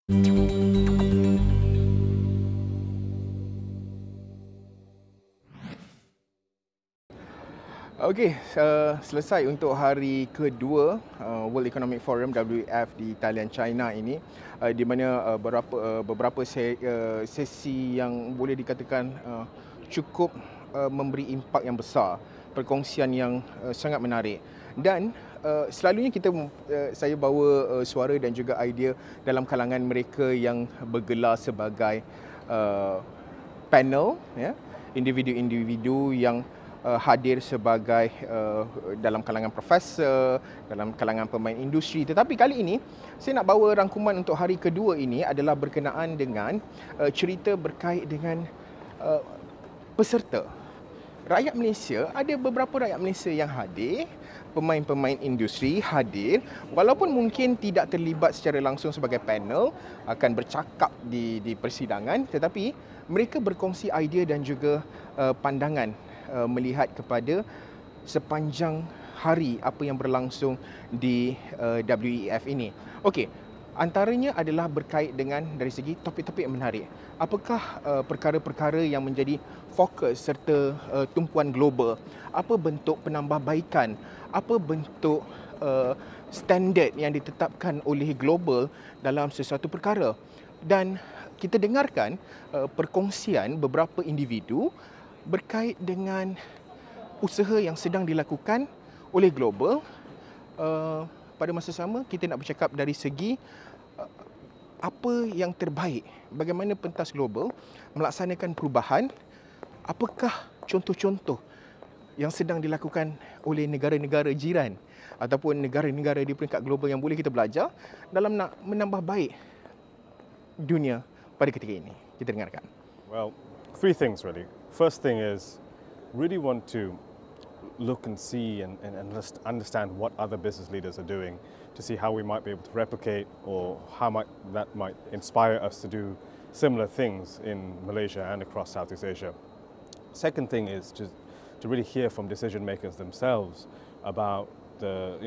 Okey, selesai untuk hari kedua World Economic Forum WEF di Thailand, China ini, di mana beberapa sesi yang boleh dikatakan cukup memberi impak yang besar, perkongsian yang sangat menarik. Dan selalunya saya bawa suara dan juga idea dalam kalangan mereka yang bergelar sebagai panel, ya, individu-individu yang hadir sebagai dalam kalangan profesor, dalam kalangan pemain industri. Tetapi kali ini saya nak bawa rangkuman untuk hari kedua ini adalah berkenaan dengan cerita berkait dengan peserta. Rakyat Malaysia, ada beberapa rakyat Malaysia yang hadir, pemain-pemain industri hadir, walaupun mungkin tidak terlibat secara langsung sebagai panel, akan bercakap di persidangan, tetapi mereka berkongsi idea dan juga pandangan melihat kepada sepanjang hari apa yang berlangsung di WEF ini. Okey, antaranya adalah berkait dengan dari segi topik-topik yang menarik. Apakah perkara-perkara yang menjadi fokus serta tumpuan global? Apa bentuk penambahbaikan? Apa bentuk standard yang ditetapkan oleh global dalam sesuatu perkara? Dan kita dengarkan perkongsian beberapa individu berkait dengan usaha yang sedang dilakukan oleh global. Pada masa sama, kita nak bercakap dari segi apa yang terbaik, bagaimana pentas global melaksanakan perubahan, apakah contoh-contoh yang sedang dilakukan oleh negara-negara jiran ataupun negara-negara di peringkat global yang boleh kita belajar dalam nak menambah baik dunia pada ketika ini. Kita dengarkan. Well, three things really. First thing is really want to look and see and understand what other business leaders are doing to see how we might be able to replicate or how that might inspire us to do similar things in Malaysia and across Southeast Asia. Second thing is to really hear from decision makers themselves about the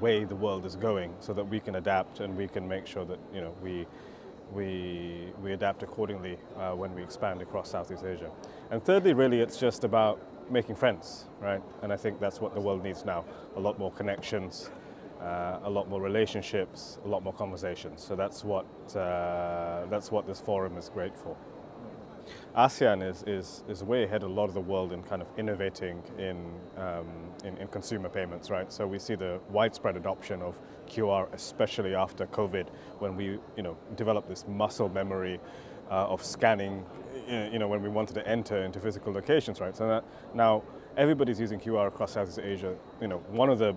way the world is going so that we can adapt and we can make sure that we adapt accordingly when we expand across Southeast Asia. And thirdly, really, it's just about making friends, right? And I think that's what the world needs now. A lot more connections, a lot more relationships, a lot more conversations. So that's what this forum is great for. ASEAN is way ahead of a lot of the world in kind of innovating in consumer payments, right? So we see the widespread adoption of QR, especially after COVID, when we developed this muscle memory of scanning, when we wanted to enter into physical locations, right? So that now everybody's using QR across Southeast Asia. One of the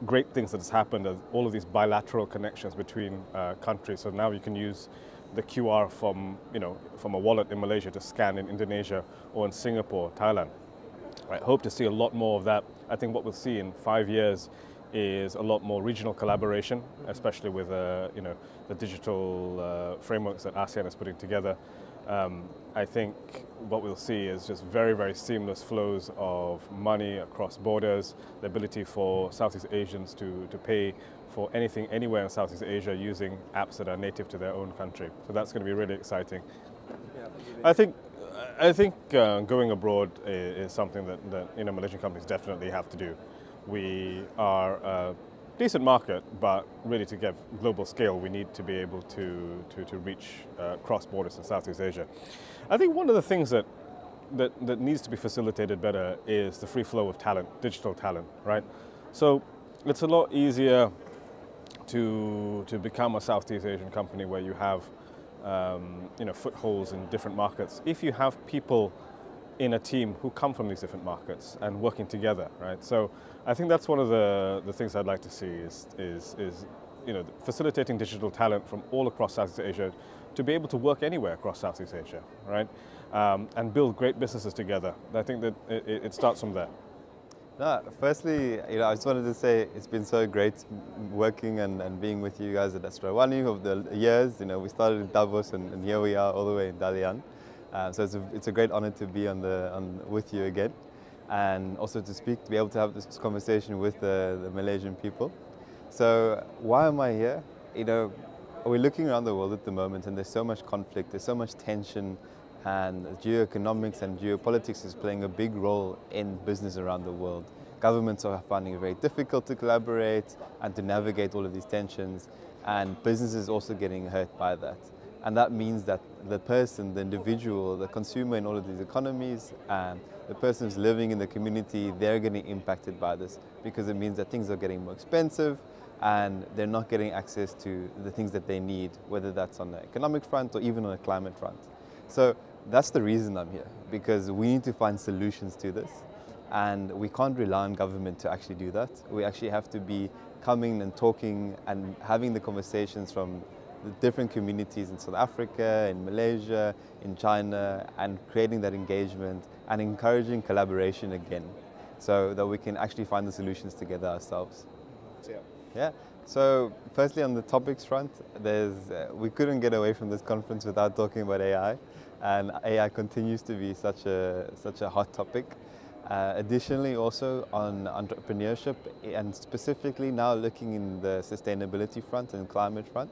great things that has happened is all of these bilateral connections between countries. So now you can use the QR from a wallet in Malaysia to scan in Indonesia or in Singapore, Thailand. I hope to see a lot more of that. I think what we'll see in 5 years is a lot more regional collaboration, especially with the digital frameworks that ASEAN is putting together. I think what we'll see is just very, very seamless flows of money across borders, the ability for Southeast Asians to pay for anything anywhere in Southeast Asia using apps that are native to their own country. So that's going to be really exciting. I think going abroad is something that Malaysian companies definitely have to do. We are a decent market, but really to get global scale, we need to be able to reach cross borders in Southeast Asia. I think one of the things that needs to be facilitated better is the free flow of talent, digital talent, right? So it's a lot easier to become a Southeast Asian company where you have footholds in different markets if you have people in a team who come from these different markets and working together, right? So I think that's one of the things I'd like to see is facilitating digital talent from all across Southeast Asia to be able to work anywhere across Southeast Asia, right? And build great businesses together. I think that it starts from there. No, firstly, I just wanted to say it's been so great working and being with you guys at Astro. One of the years, we started in Davos and here we are all the way in Dalian. So it's a great honor to be with you again, and also to be able to have this conversation with the Malaysian people. So why am I here? we're looking around the world at the moment, and there's so much conflict, there's so much tension, and geoeconomics and geopolitics is playing a big role in business around the world. Governments are finding it very difficult to collaborate and to navigate all of these tensions, and businesses also getting hurt by that. And that means that the person, the individual, the consumer in all of these economies, and the person who's living in the community, they're getting impacted by this, because it means that things are getting more expensive and they're not getting access to the things that they need, whether that's on the economic front or even on the climate front. So that's the reason I'm here, because we need to find solutions to this, and we can't rely on government to actually do that. We actually have to be coming and talking and having the conversations from the different communities in South Africa, in Malaysia, in China, and creating that engagement and encouraging collaboration again, so that we can actually find the solutions together ourselves. Yeah. So firstly, on the topics front, we couldn't get away from this conference without talking about AI, and AI continues to be such a hot topic. Additionally, also on entrepreneurship, and specifically now looking in the sustainability front and climate front.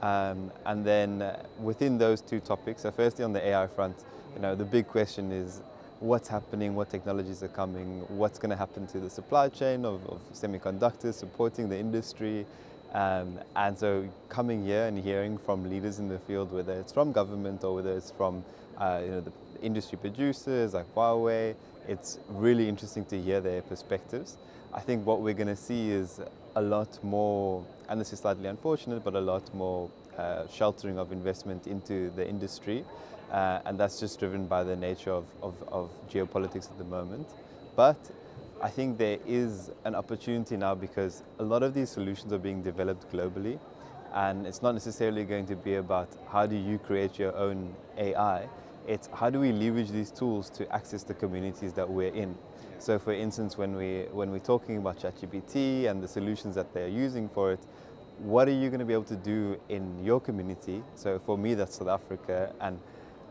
And then within those two topics, so firstly on the AI front, the big question is what's happening, what technologies are coming, what's going to happen to the supply chain of semiconductors supporting the industry. And so coming here and hearing from leaders in the field, whether it's from government or whether it's from the industry producers like Huawei, it's really interesting to hear their perspectives. I think what we're going to see is a lot more, and this is slightly unfortunate, but a lot more sheltering of investment into the industry. And that's just driven by the nature of geopolitics at the moment. But I think there is an opportunity now, because a lot of these solutions are being developed globally, and it's not necessarily going to be about how do you create your own AI. It's how do we leverage these tools to access the communities that we're in. So for instance, when we're talking about ChatGPT and the solutions that they're using for it, what are you going to be able to do in your community? So for me, that's South Africa, and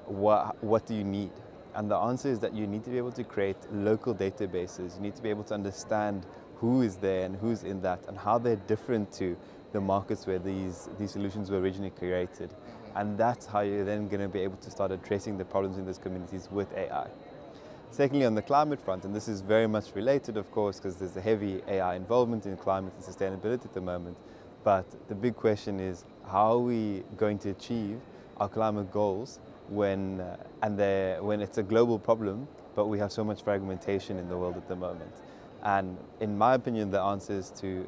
what do you need? And the answer is that you need to be able to create local databases. You need to be able to understand who is there and who's in that, and how they're different to the markets where these solutions were originally created. And that's how you're then going to be able to start addressing the problems in those communities with AI. Secondly, on the climate front, and this is very much related, of course, because there's a heavy AI involvement in climate and sustainability at the moment, but the big question is, how are we going to achieve our climate goals when it's a global problem, but we have so much fragmentation in the world at the moment? And in my opinion, the answer is to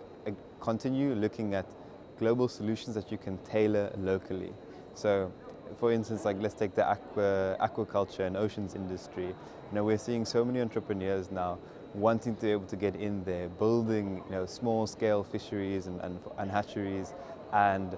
continue looking at global solutions that you can tailor locally. So, for instance, like let's take the aquaculture and oceans industry. We're seeing so many entrepreneurs now wanting to be able to get in there, building small-scale fisheries and hatcheries, and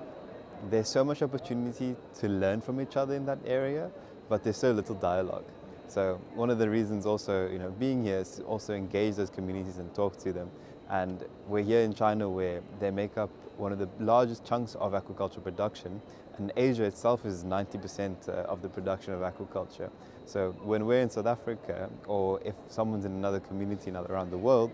there's so much opportunity to learn from each other in that area, but there's so little dialogue. So one of the reasons also, being here is to also engage those communities and talk to them. And we're here in China, where they make up one of the largest chunks of aquaculture production, and Asia itself is 90% of the production of aquaculture. So when we're in South Africa, or if someone's in another community around the world,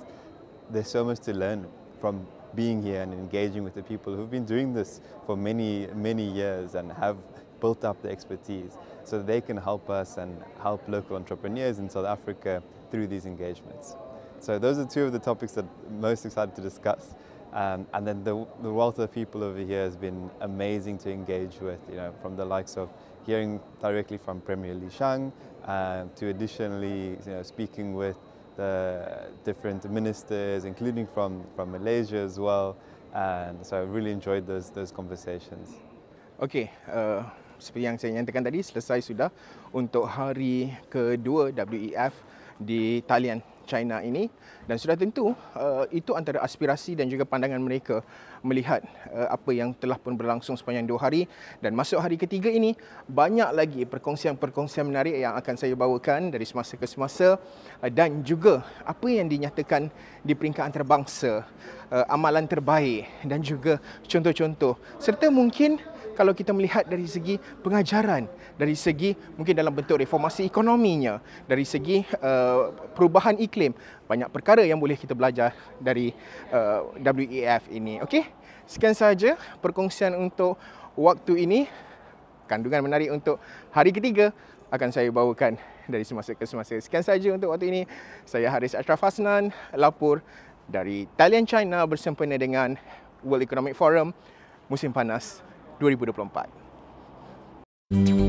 there's so much to learn from being here and engaging with the people who've been doing this for many, many years and have built up the expertise, so that they can help us and help local entrepreneurs in South Africa through these engagements. So those are two of the topics that I'm most excited to discuss. And then the wealth of people over here has been amazing to engage with, from the likes of hearing directly from Premier Li Shang, to additionally speaking with the different ministers, including from Malaysia as well. And so I really enjoyed those conversations. Okey, seperti yang saya nyatakan tadi, selesai sudah untuk hari kedua WEF di talian China ini, dan sudah tentu itu antara aspirasi dan juga pandangan mereka melihat apa yang telah pun berlangsung sepanjang 2 hari, dan masuk hari ketiga ini banyak lagi perkongsian menarik yang akan saya bawakan dari semasa ke semasa, dan juga apa yang dinyatakan di peringkat antarabangsa, amalan terbaik dan juga contoh-contoh, serta mungkin kalau kita melihat dari segi pengajaran, dari segi mungkin dalam bentuk reformasi ekonominya, dari segi perubahan iklim, banyak perkara yang boleh kita belajar dari WEF ini. Okey, sekian sahaja perkongsian untuk waktu ini, kandungan menarik untuk hari ketiga akan saya bawakan dari semasa ke semasa. Sekian sahaja untuk waktu ini. Saya Haris Ashraf Hasnan, lapor dari Thailand, China bersempena dengan World Economic Forum musim panas 2024.